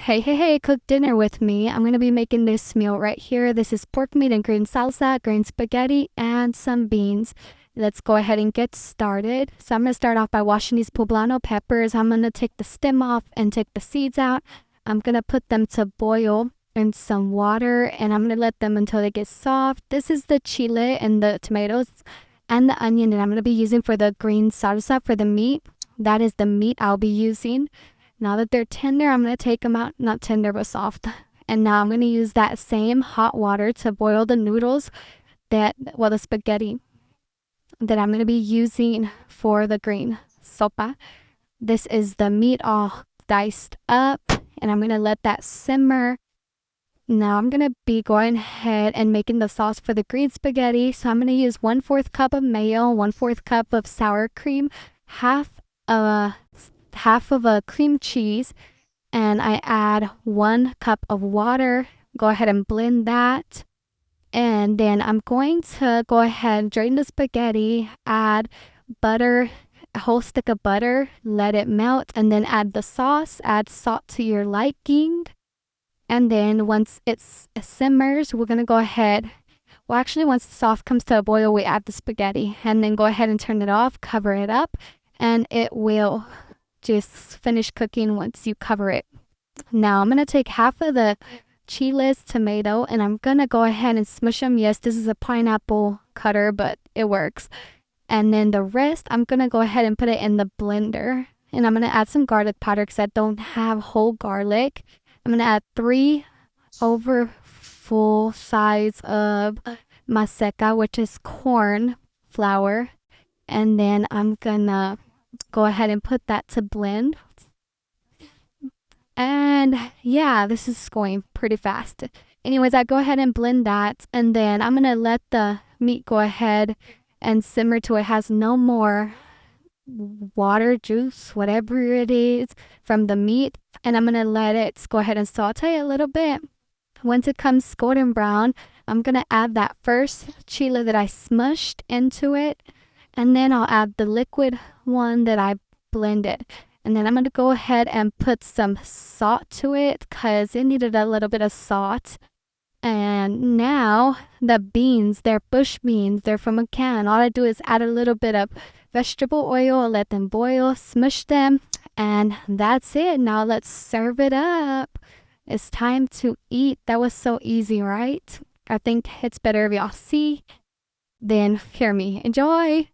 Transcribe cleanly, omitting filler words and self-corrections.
Hey, cook dinner with me. I'm gonna be making this meal right here. This is pork meat and green salsa, green spaghetti, and some beans. Let's go ahead and get started. So I'm gonna start off by washing these poblano peppers. I'm gonna take the stem off and take the seeds out. I'm gonna put them to boil in some water and I'm gonna let them until they get soft. This is the chile and the tomatoes and the onion that I'm gonna be using for the green salsa for the meat. That is the meat I'll be using. Now that they're tender, I'm going to take them out, not tender, but soft. And now I'm going to use that same hot water to boil the noodles the spaghetti that I'm going to be using for the green sopa. This is the meat all diced up, and I'm going to let that simmer. Now I'm going to be going ahead and making the sauce for the green spaghetti. So I'm going to use 1/4 cup of mayo, 1/4 cup of sour cream, half of a cream cheese, and I add 1 cup of water. Go ahead and blend that. And then I'm going to go ahead and drain the spaghetti, add butter, a whole stick of butter, let it melt, and then add the sauce, add salt to your liking. And then once it simmers, we're going to go ahead. Well, actually, once the sauce comes to a boil, we add the spaghetti and then go ahead and turn it off, cover it up, and it will just finish cooking once you cover it. Now I'm going to take half of the chiles, tomato, and I'm going to go ahead and smush them. Yes, this is a pineapple cutter, but it works. And then the rest, I'm going to go ahead and put it in the blender. And I'm going to add some garlic powder because I don't have whole garlic. I'm going to add 3 over full size of maseca, which is corn flour. And then I'm going to go ahead and put that to blend. And yeah, this is going pretty fast. Anyways, I go ahead and blend that, and then I'm gonna let the meat go ahead and simmer till it has no more water, juice, whatever it is from the meat. And I'm gonna let it go ahead and saute a little bit. Once it comes golden brown, I'm gonna add that first chile that I smushed into it, and then I'll add the liquid one that I blended. And then I'm going to go ahead and put some salt to it because it needed a little bit of salt. And now the beans, they're bush beans, they're from a can. All I do is add a little bit of vegetable oil, let them boil, smush them, and that's it. Now let's serve it up. It's time to eat. That was so easy, right? I think it's better if y'all see than hear me. Enjoy!